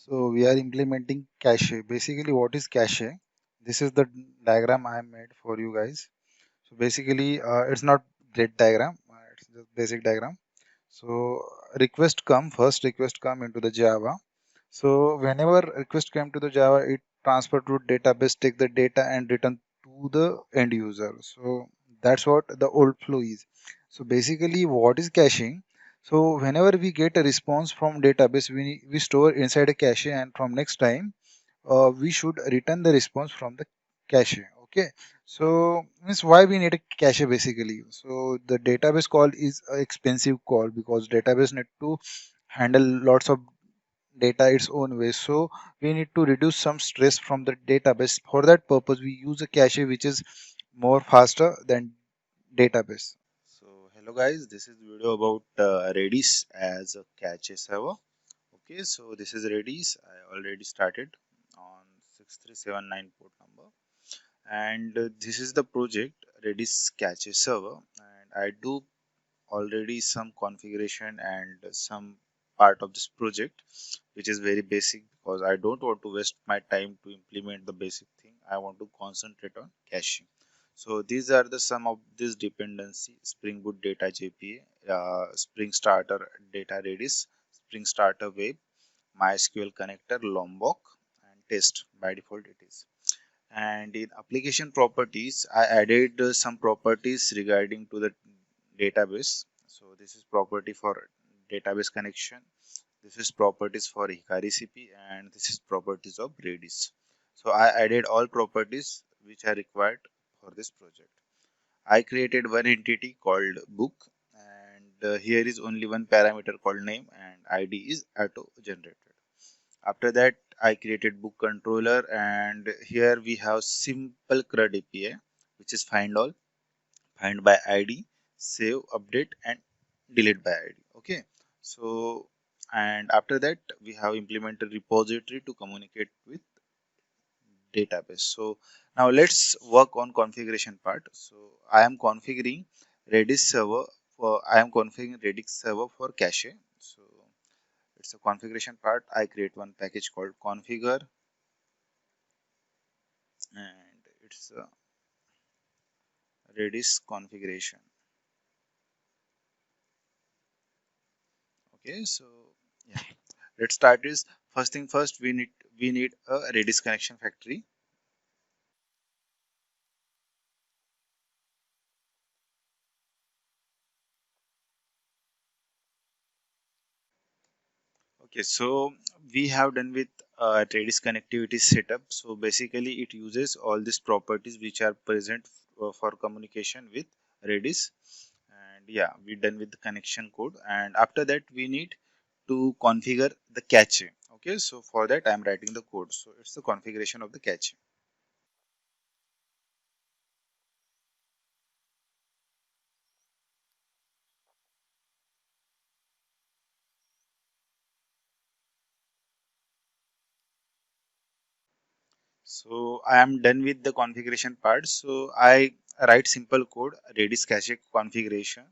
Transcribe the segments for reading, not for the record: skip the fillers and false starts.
So we are implementing cache. Basically, what is cache? This is the diagram I made for you guys. So basically, it's not great diagram. It's just basic diagram. So first request come into the Java. So whenever request came to the Java, it transfer to database, take the data and return to the end user. So that's what the old flow is. So basically, what is caching? So whenever we get a response from database, we store inside a cache, and from next time we should return the response from the cache. Okay, so means why we need a cache basically. So the database call is an expensive call because database need to handle lots of data its own way. So we need to reduce some stress from the database. For that purpose, we use a cache which is more faster than database. So hello guys, this is video about Redis as a cache server. Okay, so this is Redis. I already started on 6379 port number, and this is the project Redis cache server, and I do already some configuration and some part of this project which is very basic because I don't want to waste my time to implement the basic thing. I want to concentrate on caching. So these are the some of this dependency: Spring Boot Data JPA, Spring Starter Data Redis, Spring Starter Web, MySQL Connector, Lombok, and Test. By default it is. And in application properties, I added some properties regarding to the database. So this is property for database connection. This is properties for Hikari CP, and this is properties of Redis. So I added all properties which are required for this project. I created one entity called book, and here is only one parameter called name, and ID is auto generated. After that, I created book controller, and here we have simple CRUD API, which is find all, find by ID, save, update, and delete by ID. Okay, so and after that we have implemented repository to communicate with database. So now let's work on configuration part. So I am configuring Redis server for cache. So it's a configuration part. I create one package called configure, and it's a Redis configuration. Okay, so yeah, let's start is first thing first. We need a Redis connection factory. Okay, so we have done with Redis connectivity setup. So basically, it uses all these properties which are present for communication with Redis. And yeah, we done with the connection code. And after that, we need to configure the cache. Okay, so for that, I'm writing the code. So it's the configuration of the cache. So I am done with the configuration part. So I write simple code, Redis cache configuration.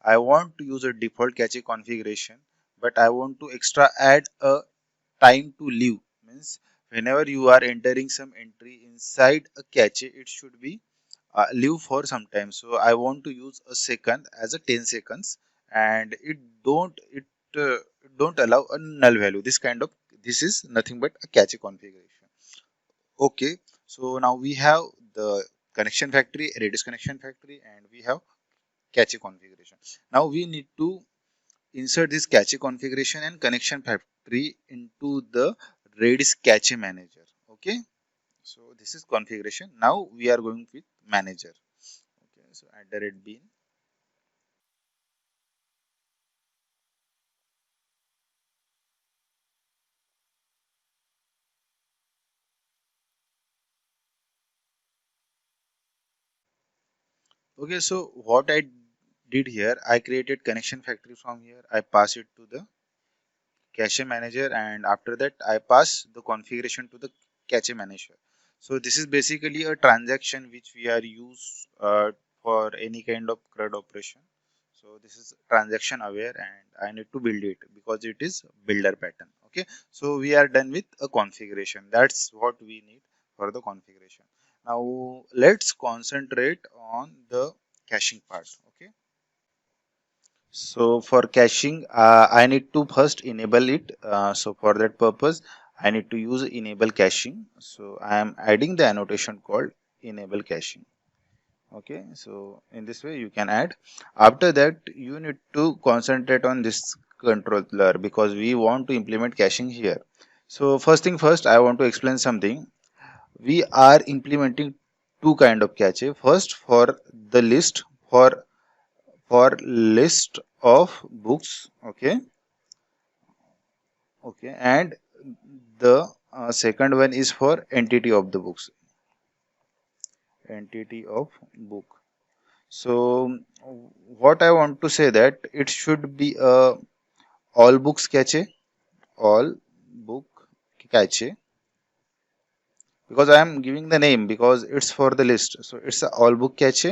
I want to use a default cache configuration, but I want to extra add a time to live. Means whenever you are entering some entry inside a cache, it should be live for some time. So I want to use a second as a 10 seconds, and uh, it don't allow a null value. This is nothing but a cache configuration. Okay, so now we have the connection factory, Redis connection factory, and we have cache configuration. Now we need to insert this cache configuration and connection factory into the Redis cache manager. Okay, so this is configuration. Now we are going with manager. Okay, so at the red bean. Okay, so what I did here, I created connection factory from here. I pass it to the cache manager, and after that I pass the configuration to the cache manager. So this is basically a transaction which we are use for any kind of CRUD operation. So this is transaction aware, and I need to build it because it is builder pattern. Okay, so we are done with a configuration. That's what we need for the configuration. Now let's concentrate on the caching part. Okay, so for caching, I need to first enable it. So for that purpose, I need to use enable caching. So I am adding the annotation called enable caching. Okay, so in this way you can add. After that, you need to concentrate on this controller because we want to implement caching here. So first thing first, I want to explain something. We are implementing two kind of cache. First, for the list, for list of books. Okay, and the second one is for entity of the books, entity of book. So what I want to say that it should be a all books cache, all book cache, because I am giving the name because it's for the list. So it's a all book cache,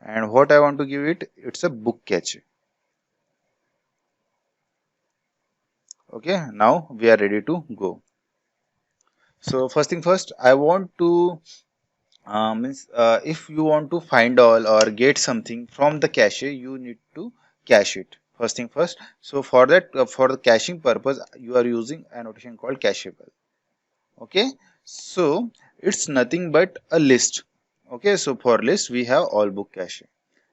and what I want to give it, it's a book cache. Okay, now we are ready to go. So first thing first, I want to means if you want to find all or get something from the cache, you need to cache it. First thing first. So for that, for the caching purpose, you are using a notation called cacheable. Okay, so it's nothing but a list. Okay, so for list we have all book cache.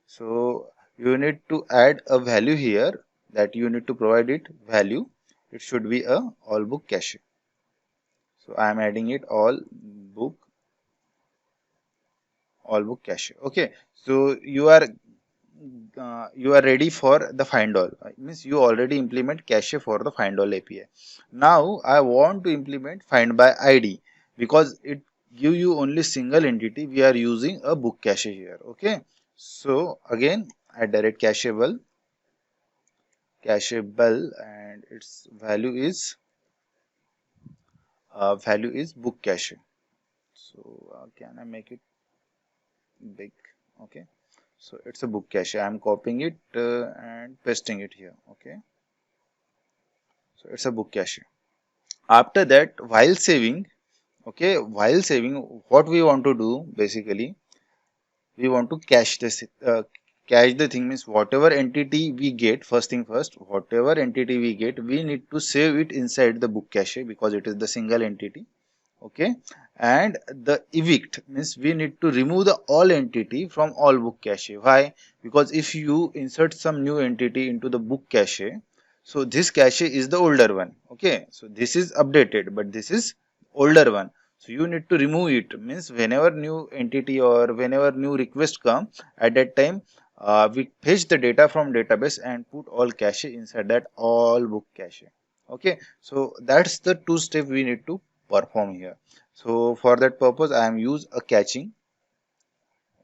So you need to add a value here, that you need to provide it value. It should be a all book cache. So I am adding it all book cache. Okay, so you are ready for the find all. It means you already implement cache for the find all API. Now I want to implement find by ID because it give you only single entity. We are using a book cache here. Okay, so again I direct cacheable, and its value is book cache. So can I make it big? Okay, so it's a book cache. I'm copying it and pasting it here. Okay, so it's a book cache. After that, while saving, okay, while saving, what we want to do basically, we want to cache this. Cache the thing means whatever entity we get. First thing first, whatever entity we get, we need to save it inside the book cache because it is the single entity. Okay, and the evict means we need to remove the all entity from all book cache. Why? Because if you insert some new entity into the book cache, so this cache is the older one. Okay, so this is updated but this is older one, so you need to remove it. Means whenever new entity or whenever new request come, at that time we fetch the data from database and put all cache inside that all book cache. Okay, so that's the two step we need to perform here. So for that purpose I am use a caching.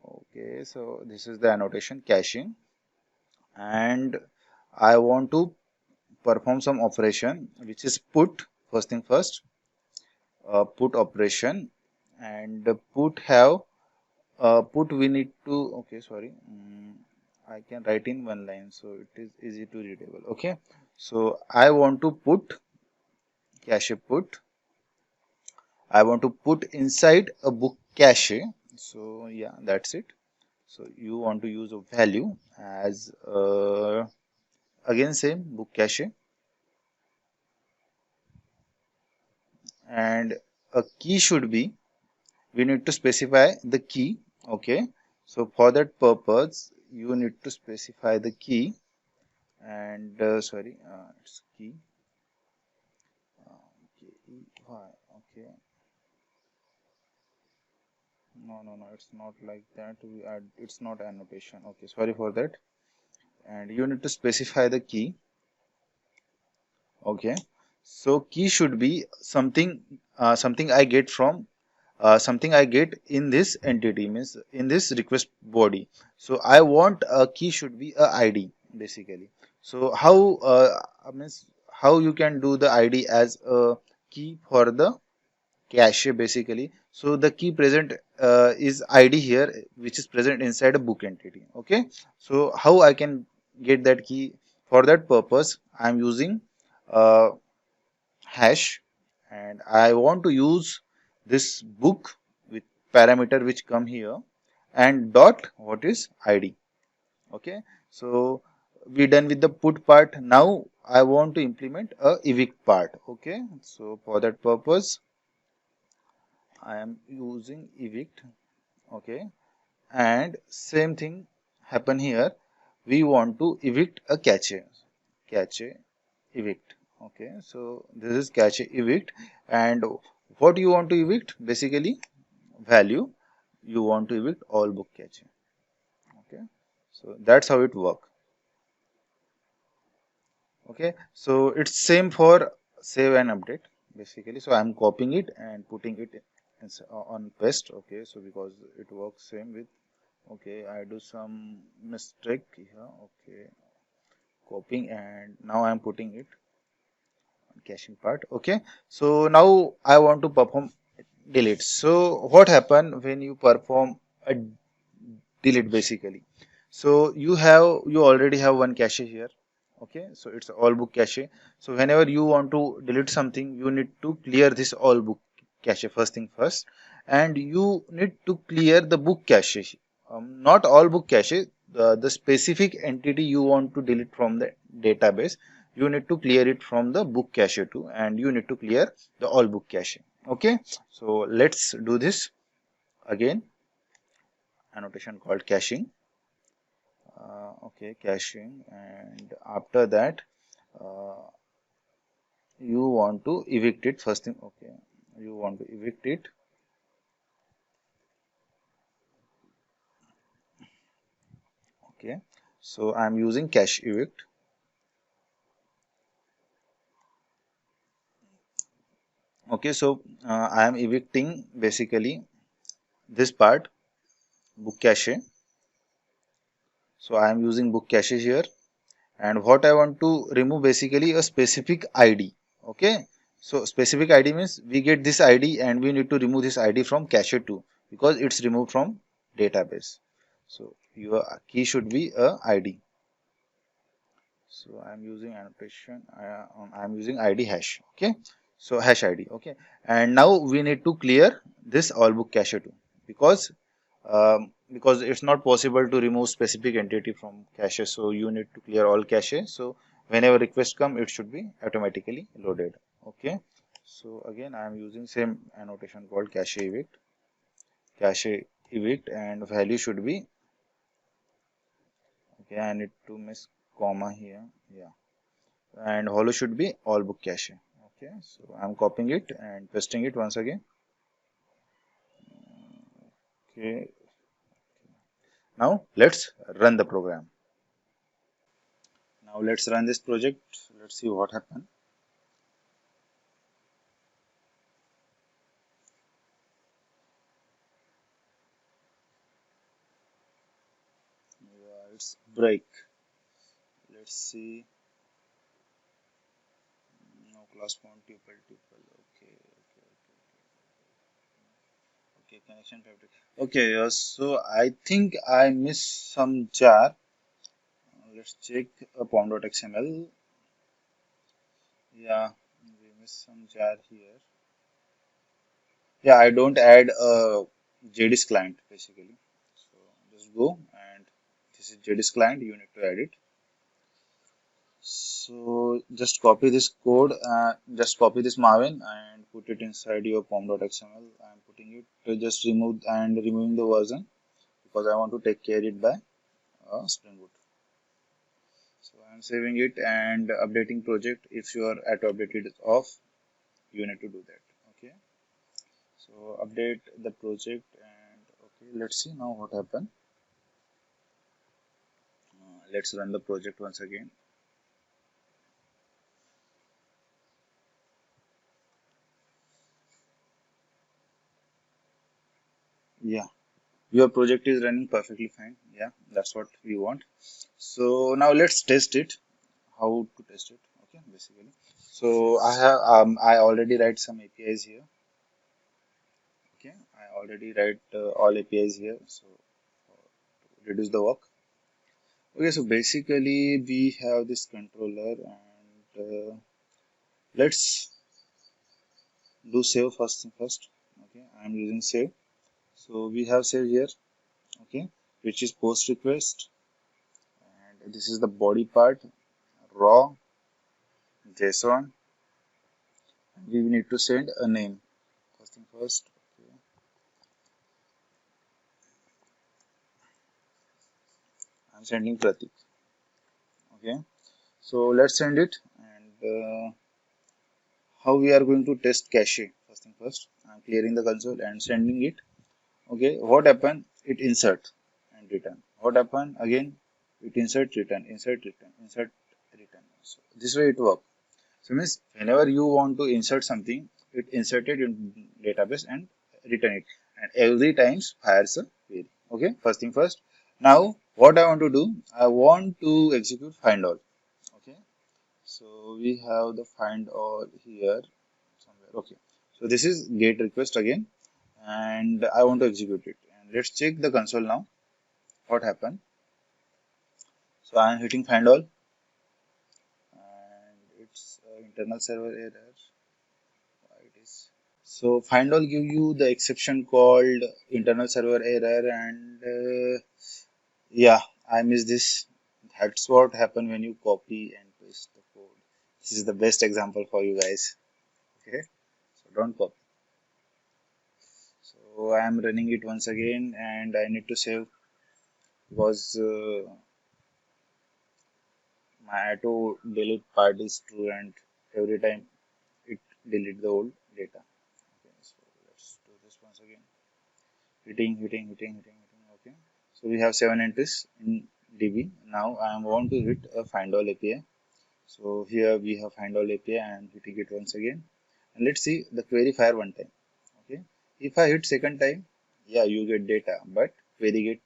Okay, so this is the annotation caching, and I want to perform some operation which is put. First thing first, put operation, and put have put we need to, okay, sorry, I can write in one line so it is easy to readable. Okay, so I want to put cache put, I want to put inside a book cache. So yeah, that's it. So you want to use a value as again same book cache, and a key should be, we need to specify the key. Okay, so for that purpose you need to specify the key, and sorry, it's key, okay, no, it's not like that. We add, it's not annotation. Okay, sorry for that. And you need to specify the key. Okay, so key should be something, something I get from, something I get in this entity, means in this request body. So I want a key should be a ID basically. So how means how you can do the ID as a key for the cache basically. So the key present is ID here, which is present inside a book entity. Okay, so how I can get that key? For that purpose I am using uh, hash, and I want to use this book with parameter which come here, and dot what is id. Okay, so we done with the put part. Now I want to implement a evict part. Okay, so for that purpose I am using evict. Okay, and same thing happen here. We want to evict a cache evict. Okay, so this is cache evict, and what you want to evict, basically value. You want to evict all book cache. Okay, so that's how it work. Okay, so it's same for save and update, basically. So I'm copying it and putting it on paste. Okay, so because it works same with. Okay, I do some mistake here. Okay, copying, and now I'm putting it on caching part. Okay, so now I want to perform delete. So what happen when you perform a delete, basically? So you already have one cache here. Okay, so it's all book cache. So whenever you want to delete something, you need to clear this all book cache first thing first, and you need to clear the book cache. Not all book cache, the specific entity you want to delete from the database, you need to clear it from the book cache too, and you need to clear the all book cache. Okay, so let's do this again. Annotation called caching. Okay, caching, and after that uh, you want to evict it first thing. Okay, you want to evict it. Okay, so I'm using cache evict. Okay, so I am evicting basically this part, book cache. So I am using book cache here, and what I want to remove, basically a specific id. Okay, so specific id means we get this id and we need to remove this id from cache too, because it's removed from database. So your key should be a id. So I'm using annotation, I'm using id hash. Okay, so hash id. Okay, and now we need to clear this all book cache too, because it's not possible to remove specific entity from cache, so you need to clear all cache. So whenever request come, it should be automatically loaded. Okay, so again I am using same annotation called cache evict, and value should be. Okay, I need to miss comma here. Yeah, and hollow should be all book cache. Okay, so I'm copying it and pasting it once again. Okay, now let's run the program. Now let's run this project. Let's see what happens. Yeah, it's break. Let's see. No class point tuple tuple. Okay, okay, okay. Connection fabric. Okay, so I think I missed some jar. Let's check pom.xml. Yeah, we missed some jar here. Yeah, I don't add a JDIS client, basically. So just go, and this is JDIS client. You need to add it. So just copy this code, just copy this Maven and put it inside your pom.xml. I'm putting it to just remove and removing the version, because I want to take care it by Spring Boot. So I'm saving it and updating project. If your auto update is off, you need to do that. Okay. So update the project, and okay, let's see now what happened. Let's run the project once again. Yeah, your project is running perfectly fine. Yeah, that's what we want. So now let's test it. How to test it? Okay, basically. So I already write some APIs here. Okay, I already write all APIs here. So reduce the work. Okay, so basically we have this controller, and let's do save first thing first. Okay, I am using save. So we have save here, okay, which is post request, and this is the body part, raw JSON. We need to send a name. First thing first. Okay. I'm sending Pratik. Okay. So let's send it. And how we are going to test cache? First thing first. I'm clearing the console and sending it. Okay. What happened? It insert and return. What happened? Again, it insert, return, insert, return. So this way it works. So means whenever you want to insert something, it inserted in database and return it. And every times fires a query. Okay, first thing first. Now what I want to do, I want to execute find all. Okay, so we have the find all here somewhere. Okay, so this is get request again, and I want to execute it. And let's check the console now. What happened? So I am hitting find all, and it's internal server error. Why it is? So find all give you the exception called internal server error, and yeah, I miss this. That's what happen when you copy and paste the code. This is the best example for you guys. Okay, so don't copy. So I am running it once again, and I need to save because my auto delete part is true, and every time it delete the old data. Okay, so let's do this once again. Hitting. Okay. So we have 7 entries in DB. Now I want to hit a find all API. So here we have find all API and hitting it once again. And let's see the query fire one time. Okay. If I hit second time, yeah, you get data, but query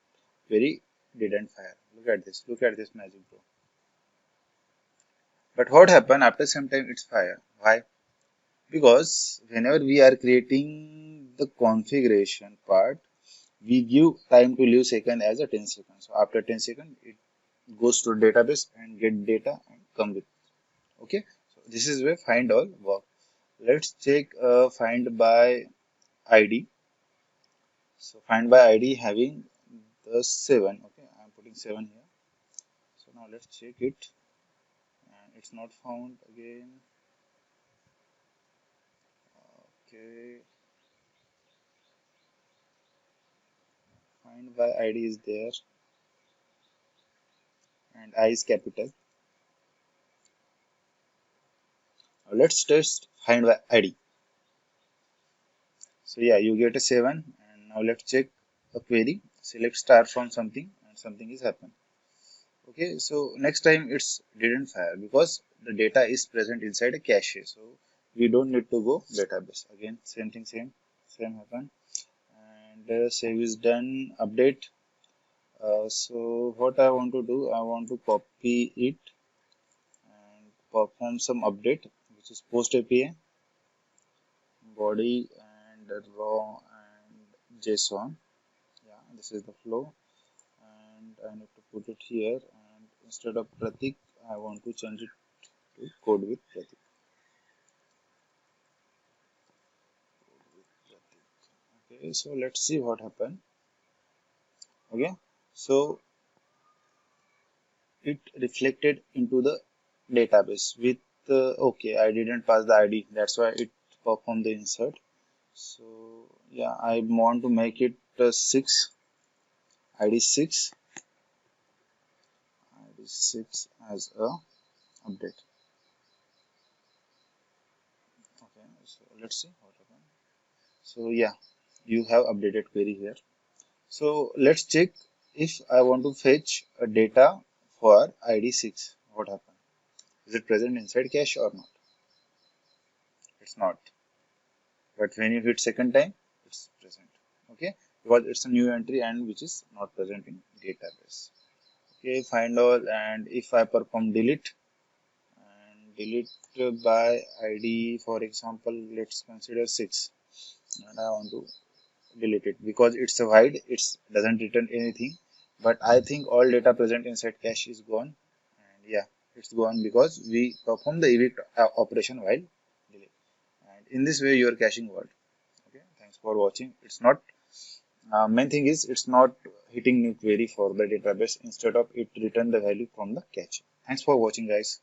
didn't fire. Look at this. Look at this magic, bro. But what happened after some time? It's fire. Why? Because whenever we are creating the configuration part, we give time to live second as a 10 seconds. So after 10 seconds, it goes to database and get data and come with. Okay. So this is where find all work. Let's check find by ID. So find by ID having the 7. Okay. I'm putting 7 here. So now let's check it. And it's not found again. Okay. Find by ID is there and I is capital. Now let's test find by ID. So yeah, you get a 7, and now let's check a query. Select star from something, and something is happened. Okay, so next time it's didn't fire because the data is present inside a cache. So we don't need to go database. Again, same thing, same happen. And save is done, update. So what I want to do, I want to copy it and perform some update, which is post API, body and raw and JSON. Yeah, this is the flow, and I need to put it here, and instead of Pratik I want to change it to code with Pratik. Okay, so let's see what happened. Okay, so it reflected into the database with okay, I didn't pass the ID, that's why it performed the insert. So yeah, I want to make it 6 ID 6 ID 6 as a update. Okay, so let's see what happened. So yeah, you have updated query here. So let's check if I want to fetch a data for ID 6. What happened? Is it present inside cache or not? It's not. But when you hit second time, it's present. Okay, because it's a new entry and which is not present in database. Okay, find all, and if I perform delete and delete by ID, for example, let's consider 6, and I want to delete it because it's a void, it doesn't return anything, but I think all data present inside cache is gone, and yeah, it's gone because we perform the evict operation while delete. And in this way you are caching word. Okay, thanks for watching. It's not main thing is it's not hitting new query for the database, instead of it return the value from the cache. Thanks for watching, guys.